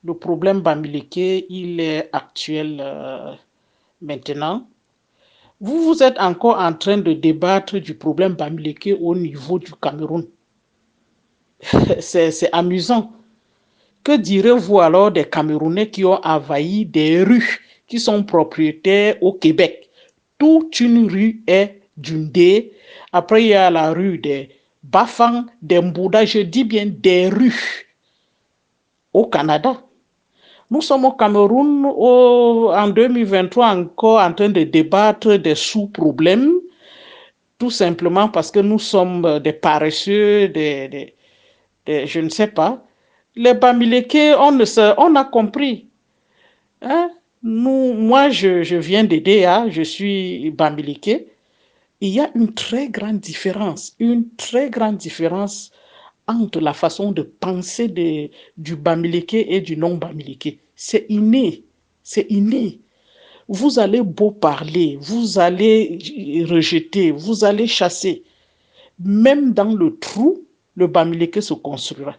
Le problème Bamileke, il est actuel maintenant. Vous êtes encore en train de débattre du problème Bamileke au niveau du Cameroun. C'est amusant. Que direz-vous alors des Camerounais qui ont envahi des rues qui sont propriétaires au Québec? Toute une rue est Dundé. Après, il y a la rue des Bafang, des Mbouda, je dis bien des rues au Canada. Nous sommes au Cameroun en 2023 encore en train de débattre des sous-problèmes, tout simplement parce que nous sommes des paresseux, je ne sais pas. Les Bamileke, on a compris. Hein? Moi, je viens d'Edea, je suis Bamileke. Il y a une très grande différence entre la façon de penser du Bamileke et du non-Bamileke. C'est inné, c'est inné. Vous allez beau parler, vous allez rejeter, vous allez chasser. Même dans le trou, le Bamileke se construira.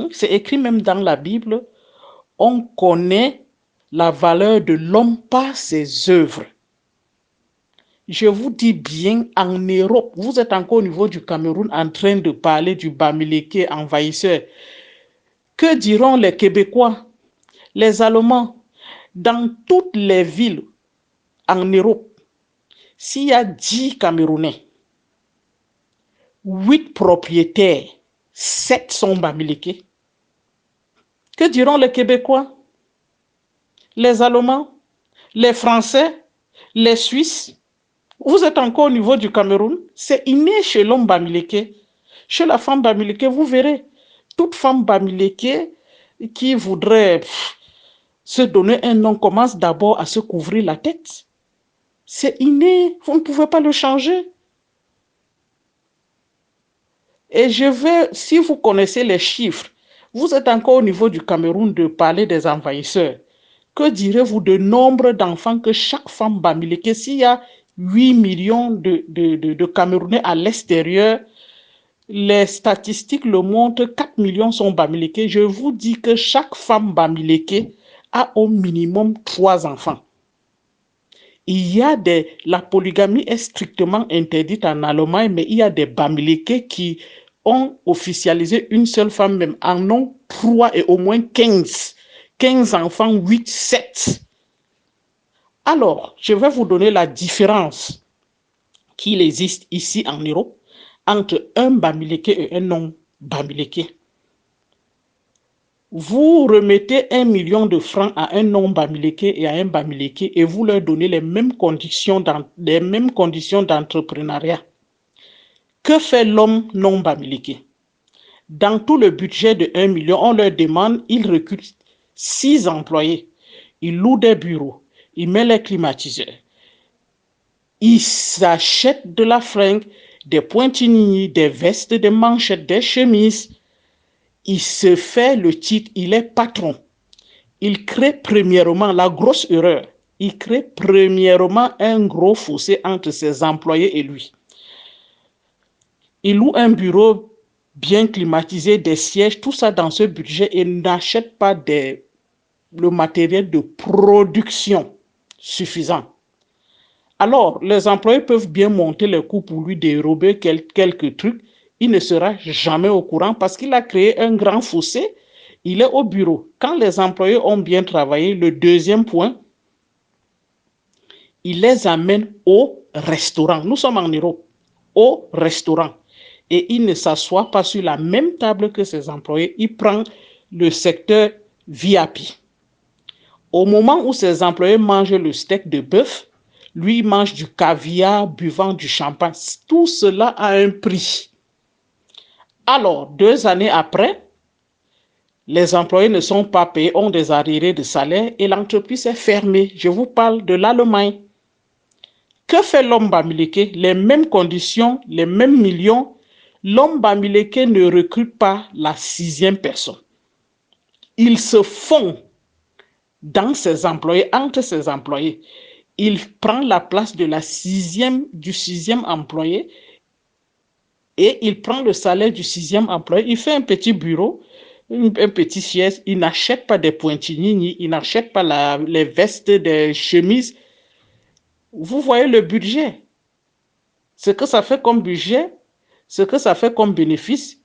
C'est écrit même dans la Bible, on connaît la valeur de l'homme par ses œuvres. Je vous dis bien, en Europe, vous êtes encore au niveau du Cameroun en train de parler du Bamileke envahisseur. Que diront les Québécois, les Allemands, dans toutes les villes en Europe? S'il y a 10 Camerounais, 8 propriétaires, 7 sont Bamileke. Que diront les Québécois, les Allemands, les Français, les Suisses? Vous êtes encore au niveau du Cameroun. C'est inné chez l'homme Bamileke. Chez la femme Bamileke, vous verrez. Toute femme Bamileke qui voudrait se donner un nom commence d'abord à se couvrir la tête. C'est inné. Vous ne pouvez pas le changer. Et si vous connaissez les chiffres, vous êtes encore au niveau du Cameroun de parler des envahisseurs. Que direz-vous de nombre d'enfants que chaque femme Bamileke, s'il y a 8 millions de Camerounais à l'extérieur, les statistiques le montrent, 4 millions sont Bamileke. Je vous dis que chaque femme Bamileke a au minimum 3 enfants. La polygamie est strictement interdite en Allemagne, mais il y a des Bamileke qui ont officialisé une seule femme, même en ont 3 et au moins 15. 15 enfants, 8, 7. Alors, je vais vous donner la différence qu'il existe ici en Europe entre un Bamileke et un non-Bamileke. Vous remettez 1 million de francs à un non-Bamileke et à un Bamileke et vous leur donnez les mêmes conditions d'entrepreneuriat. Que fait l'homme non-Bamileke? Dans tout le budget de 1 million, on leur demande, ils recrutent 6 employés. Ils louent des bureaux, ils mettent les climatiseurs. Ils s'achètent de la fringue, des pointignis, des vestes, des manchettes, des chemises. Il se fait le titre, il est patron. Il crée premièrement la grosse erreur. Il crée premièrement un gros fossé entre ses employés et lui. Il loue un bureau bien climatisé, des sièges, tout ça dans ce budget et n'achète pas le matériel de production suffisant. Alors, les employés peuvent bien monter les coûts pour lui dérober quelques trucs. Il ne sera jamais au courant parce qu'il a créé un grand fossé. Il est au bureau. Quand les employés ont bien travaillé, le deuxième point, il les amène au restaurant. Nous sommes en Europe, au restaurant. Et il ne s'assoit pas sur la même table que ses employés. Il prend le secteur VIP. Au moment où ses employés mangent le steak de bœuf, lui mange du caviar, buvant du champagne. Tout cela a un prix. Alors, 2 années après, les employés ne sont pas payés, ont des arriérés de salaire et l'entreprise est fermée. Je vous parle de l'Allemagne. Que fait l'homme Bamileke? Les mêmes conditions, les mêmes millions. L'homme Bamileke ne recrute pas la 6e personne. Il se fond dans ses employés, entre ses employés. Il prend la place de du 6e employé et il prend le salaire du 6e employé. Il fait un petit bureau. un petit siège, il n'achète pas des pointillis, il n'achète pas les vestes, des chemises. Vous voyez le budget, ce que ça fait comme budget, ce que ça fait comme bénéfice.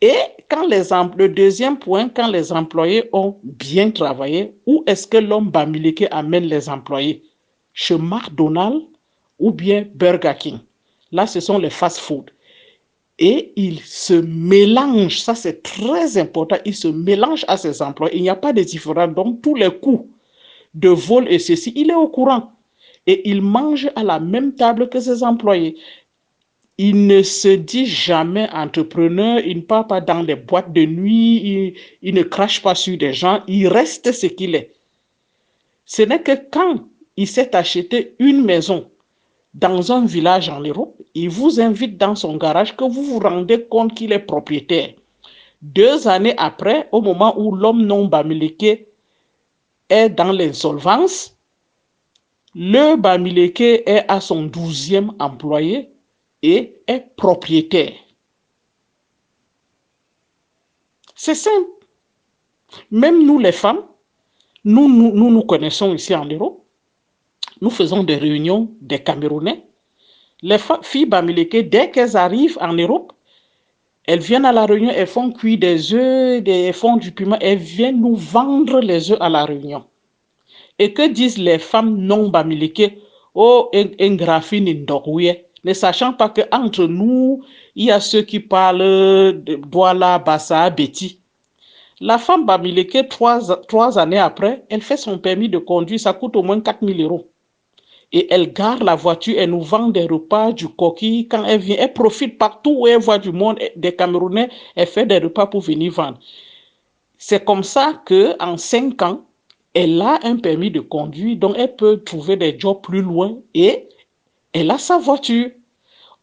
Et le deuxième point, quand les employés ont bien travaillé, où est-ce que l'homme bamileke amène les employés? Chez McDonald's ou bien Burger King. Là, ce sont les fast-food. Et il se mélange, ça c'est très important, il se mélange à ses employés. Il n'y a pas de différence. Donc, tous les coûts de vol et ceci, il est au courant. Et il mange à la même table que ses employés. Il ne se dit jamais entrepreneur, il ne part pas dans les boîtes de nuit, il ne crache pas sur des gens, il reste ce qu'il est. Ce n'est que quand il s'est acheté une maison dans un village en Europe, il vous invite dans son garage que vous vous rendez compte qu'il est propriétaire. 2 années après, au moment où l'homme non bamileke est dans l'insolvence, le bamileke est à son 12e employé et est propriétaire. C'est simple. Même nous les femmes, nous connaissons ici en Europe, nous faisons des réunions des Camerounais. Les filles bamileke, dès qu'elles arrivent en Europe, elles viennent à la réunion, elles font cuire des œufs, elles font du piment, elles viennent nous vendre les œufs à la réunion. Et que disent les femmes non bamileke? Oh, engrafine ndokouye. Ne sachant pas qu'entre nous, il y a ceux qui parlent de Douala, Bassa, Betty. La femme bamileke, 3 années après, elle fait son permis de conduire, ça coûte au moins 4 000 euros. Et elle gare la voiture, elle nous vend des repas, du coquille. Quand elle vient, elle profite partout où elle voit du monde, des Camerounais, elle fait des repas pour venir vendre. C'est comme ça qu'en 5 ans, elle a un permis de conduire, donc elle peut trouver des jobs plus loin et elle a sa voiture.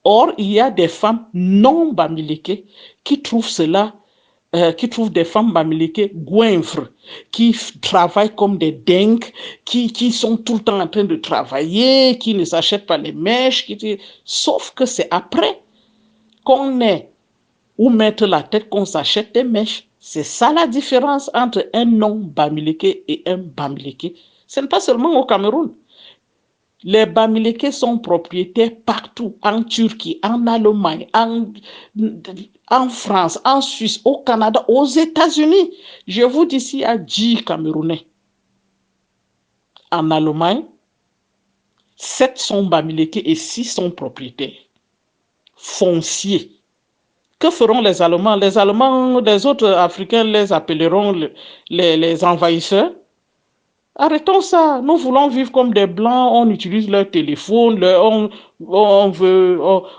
Or, il y a des femmes non bamileke qui trouvent cela, qui trouvent des femmes bamileke goinfres, qui travaillent comme des dingues, qui sont tout le temps en train de travailler, qui ne s'achètent pas les mèches, sauf que c'est après qu'on est ou mettre la tête qu'on s'achète des mèches. C'est ça la différence entre un non bamileke et un bamileke. Ce n'est pas seulement au Cameroun. Les bamileke sont propriétaires partout, en Turquie, en Allemagne, en France, en Suisse, au Canada, aux États-Unis. Je vous dis ici à 10 Camerounais. En Allemagne, 7 sont bamileke et 6 sont propriétaires fonciers. Que feront les Allemands? Les Allemands, les autres Africains les appelleront les envahisseurs. Arrêtons ça. Nous voulons vivre comme des Blancs. On utilise leur téléphone, on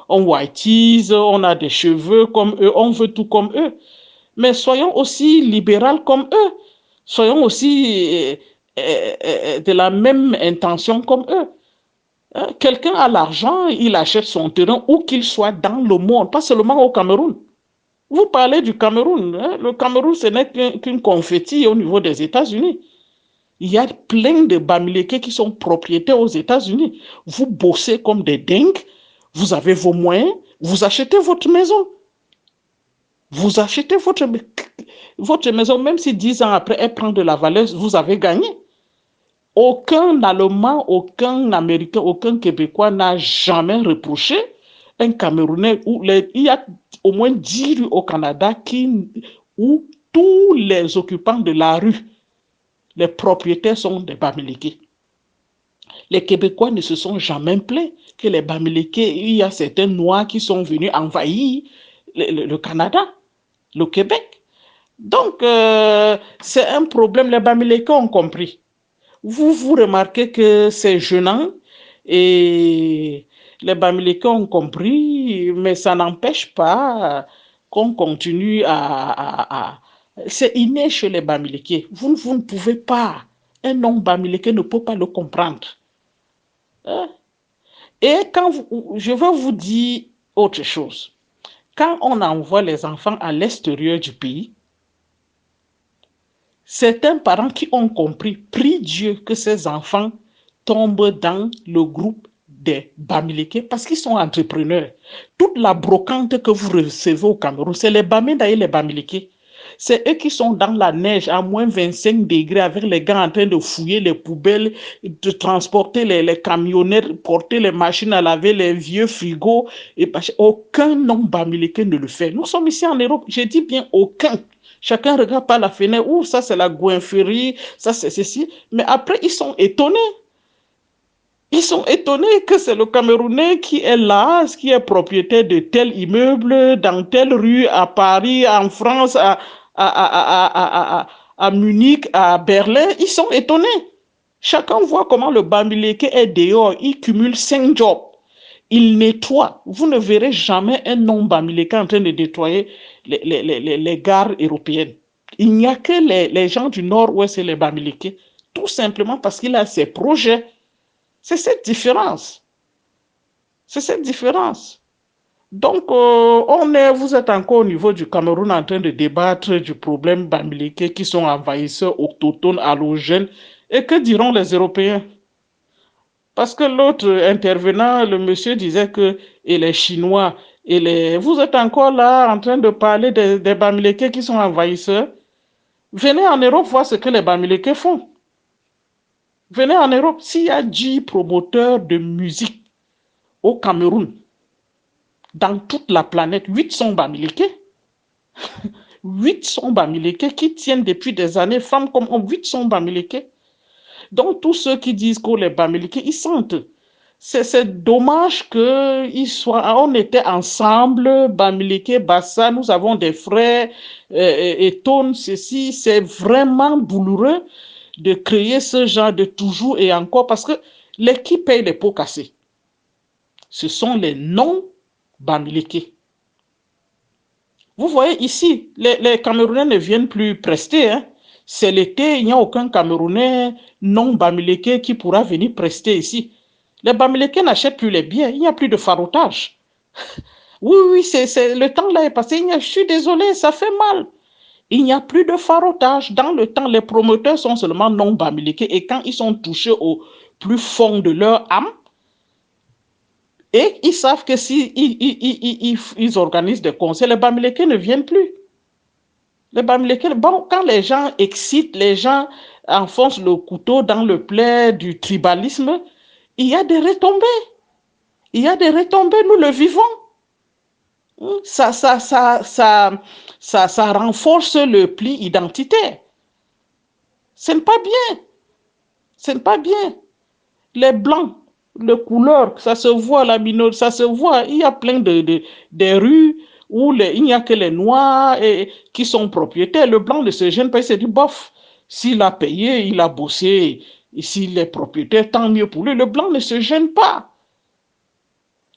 whiteise, on a des cheveux comme eux, on veut tout comme eux. Mais soyons aussi libéraux comme eux. Soyons aussi de la même intention comme eux. Quelqu'un a l'argent, il achète son terrain où qu'il soit dans le monde, pas seulement au Cameroun. Vous parlez du Cameroun. Le Cameroun, ce n'est qu'une confetti au niveau des États-Unis. Il y a plein de bamileke qui sont propriétaires aux États-Unis. Vous bossez comme des dingues, vous avez vos moyens, vous achetez votre maison. Vous achetez votre maison, même si 10 ans après, elle prend de la valeur, vous avez gagné. Aucun Allemand, aucun Américain, aucun Québécois n'a jamais reproché un Camerounais où il y a au moins 10 rues au Canada où tous les occupants de la rue, les propriétaires sont des bamileke. Les Québécois ne se sont jamais plaints que les bamileke, il y a certains Noirs qui sont venus envahir le Canada, le Québec. Donc, c'est un problème, les bamileke ont compris. Vous remarquez que c'est gênant et les bamileke ont compris, mais ça n'empêche pas qu'on continue c'est inné chez les bamileke. Vous ne pouvez pas. Un non bamileke ne peut pas le comprendre. Et je vais vous dire autre chose. Quand on envoie les enfants à l'extérieur du pays, certains parents qui ont compris, prient Dieu que ces enfants tombent dans le groupe des bamileke parce qu'ils sont entrepreneurs. Toute la brocante que vous recevez au Cameroun, c'est les Bamenda et les bamileke. C'est eux qui sont dans la neige à moins 25 degrés avec les gars en train de fouiller les poubelles, de transporter les camionnettes, porter les machines à laver, les vieux frigos. Et aucun non-bamileke ne le fait. Nous sommes ici en Europe, je dis bien aucun. Chacun regarde par la fenêtre, ouh, ça c'est la goinfrerie, ça c'est ceci. Mais après, ils sont étonnés. Ils sont étonnés que c'est le Camerounais qui est là, qui est propriétaire de tel immeuble, dans telle rue, à Paris, en France, à Munich, à Berlin. Ils sont étonnés. Chacun voit comment le Bamileke est dehors. Il cumule 5 jobs. Il nettoie. Vous ne verrez jamais un non-Bamileke en train de nettoyer les gares européennes. Il n'y a que les gens du nord-ouest et les Bamileke. Tout simplement parce qu'il a ses projets. C'est cette différence. C'est cette différence. Donc, vous êtes encore au niveau du Cameroun en train de débattre du problème Bamileke qui sont envahisseurs autochtones, allogènes. Et que diront les Européens? Parce que l'autre intervenant, le monsieur disait que et les Chinois, vous êtes encore là en train de parler des Bamileke qui sont envahisseurs. Venez en Europe voir ce que les Bamileke font. Venez en Europe, s'il y a 10 promoteurs de musique au Cameroun, dans toute la planète, 8 sont Bamileke. 8 sont Bamileke qui tiennent depuis des années, femmes comme hommes, 8 sont Bamileke. Donc tous ceux qui disent que les Bamileke, ils sentent. C'est dommage qu'ils soient, on était ensemble, Bamileke, Bassa, nous avons des frères, et Tone, ceci, c'est vraiment douloureux de créer ce genre de toujours et encore, parce que les qui payent les pots cassés, ce sont les non-Bamileke. Vous voyez ici, les Camerounais ne viennent plus prester. Hein. C'est l'été, il n'y a aucun Camerounais non-Bamileke qui pourra venir prester ici. Les Bamileke n'achètent plus les biens, il n'y a plus de farotage. Oui, le temps là est passé, je suis désolé, ça fait mal. Il n'y a plus de farotage. Dans le temps, les promoteurs sont seulement non-Bamileke et quand ils sont touchés au plus fond de leur âme, et ils savent que si ils organisent des concerts, les Bamileke ne viennent plus. Les Bamileke, bon, quand les gens excitent, les gens enfoncent le couteau dans le plaid du tribalisme, il y a des retombées. Il y a des retombées, nous le vivons. Ça renforce le pli identitaire. Ce n'est pas bien. Ce n'est pas bien. Les blancs, les couleurs, ça se voit, la minorité, ça se voit. Il y a plein de rues où il n'y a que les noirs qui sont propriétaires. Le blanc ne se gêne pas, il se dit, bof, s'il a payé, il a bossé, et s'il est propriétaire, tant mieux pour lui. Le blanc ne se gêne pas.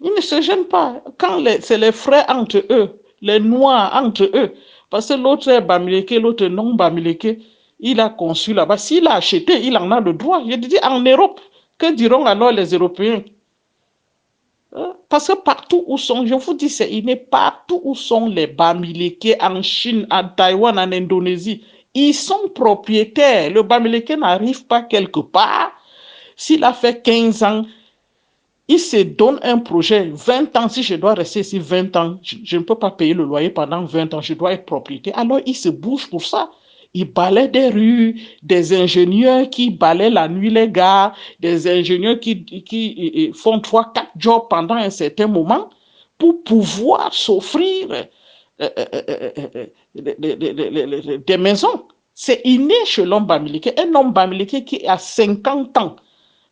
Il ne se gêne pas. Quand c'est les frères entre eux, les noirs entre eux, parce que l'autre est Bamileke, l'autre non Bamileke, il a conçu là-bas. S'il a acheté, il en a le droit. Je dis, en Europe, que diront alors les Européens? Parce que partout où sont, je vous dis, c'est inné, partout où sont les Bamileke, en Chine, en Taïwan, en Indonésie, ils sont propriétaires. Le Bamileke n'arrive pas quelque part. S'il a fait 15 ans, il se donne un projet, 20 ans, si je dois rester ici 20 ans, je ne peux pas payer le loyer pendant 20 ans, je dois être propriétaire. Alors, il se bouge pour ça. Il balaie des rues, des ingénieurs qui balaient la nuit les gars, des ingénieurs qui font 3-4 jobs pendant un certain moment pour pouvoir s'offrir des maisons. C'est inné chez l'homme Bamileke. Un homme Bamileke qui a 50 ans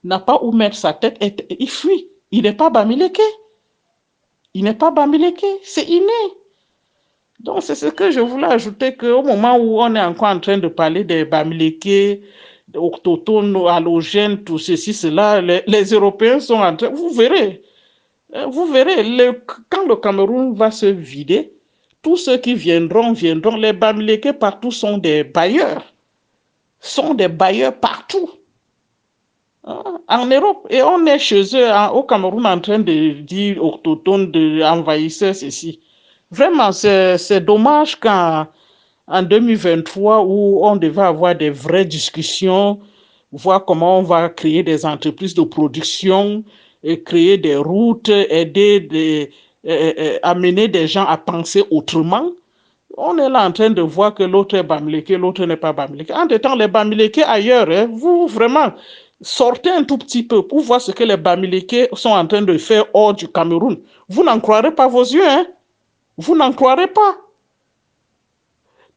n'a pas où mettre sa tête, il fuit. Il n'est pas Bamileke. Il n'est pas Bamileke. C'est inné. Donc, c'est ce que je voulais ajouter, qu'au moment où on est encore en train de parler des Bamileke, des autochtones, allogènes, tout ceci, cela, les Européens sont en train... Vous verrez, quand le Cameroun va se vider, tous ceux qui viendront. Les Bamileke partout sont des bailleurs. Sont des bailleurs partout. En Europe, et on est chez eux, au Cameroun, en train de dire autochtones, d'envahisseurs, ceci. Vraiment, c'est dommage qu'en 2023, où on devait avoir des vraies discussions, voir comment on va créer des entreprises de production, et créer des routes, aider, amener des gens à penser autrement. On est là en train de voir que l'autre est Bamileke, l'autre n'est pas Bamileke. Entre-temps, les Bamileke ailleurs, hein, vous vraiment sortez un tout petit peu pour voir ce que les Bamileke sont en train de faire hors du Cameroun. Vous n'en croirez pas vos yeux, hein? Vous n'en croirez pas.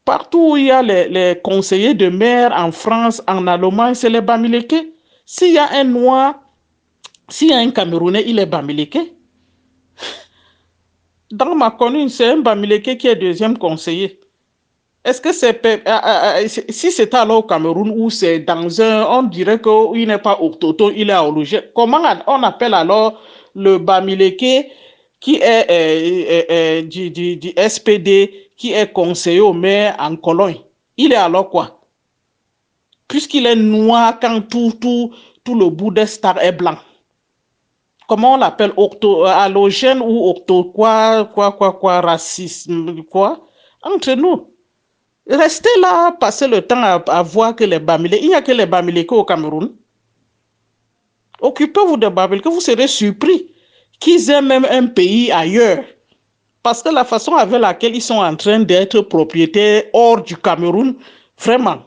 Partout où il y a les conseillers de maire en France, en Allemagne, c'est les Bamileke. S'il y a un Noir, s'il y a un Camerounais, il est Bamileke. Dans ma commune, c'est un Bamileke qui est deuxième conseiller. Est-ce que c'est si c'est alors au Cameroun ou c'est dans un, on dirait qu'il n'est pas autochtone, il est horloger. Comment on appelle alors le Bamileke qui est du SPD, qui est conseiller au maire en Cologne? Il est alors quoi? Puisqu'il est noir quand tout le bout des stars est blanc. Comment on l'appelle? Halogène ou quoi, racisme, quoi? Entre nous. Restez là, passez le temps à voir que les Bamileke, il n'y a que les Bamileke au Cameroun. Occupez-vous des Bamileke, vous serez surpris qu'ils aient même un pays ailleurs. Parce que la façon avec laquelle ils sont en train d'être propriétaires hors du Cameroun, vraiment,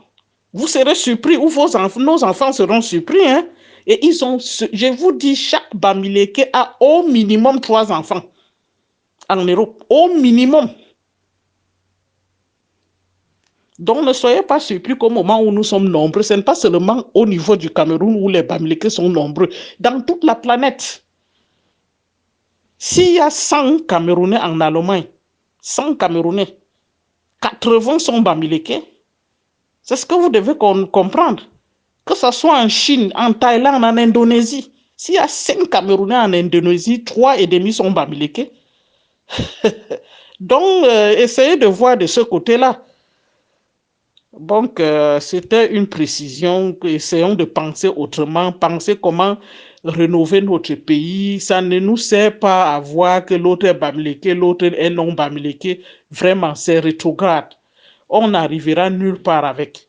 vous serez surpris, ou nos enfants seront surpris. Hein? Et ils ont, je vous dis, chaque Bamileke a au minimum 3 enfants en Europe, au minimum. Donc ne soyez pas surpris qu'au moment où nous sommes nombreux, ce n'est pas seulement au niveau du Cameroun où les Bamileke sont nombreux, dans toute la planète. S'il y a 100 Camerounais en Allemagne, 100 Camerounais, 80 sont Bamileke, c'est ce que vous devez comprendre. Que ce soit en Chine, en Thaïlande, en Indonésie, s'il y a 5 Camerounais en Indonésie, 3,5 sont Bamileke. Donc, essayez de voir de ce côté-là. Donc, c'était une précision. Essayons de penser autrement, penser comment rénover notre pays. Ça ne nous sert pas à voir que l'autre est Bamileke, l'autre est non Bamileke. Vraiment, c'est rétrograde. On n'arrivera nulle part avec.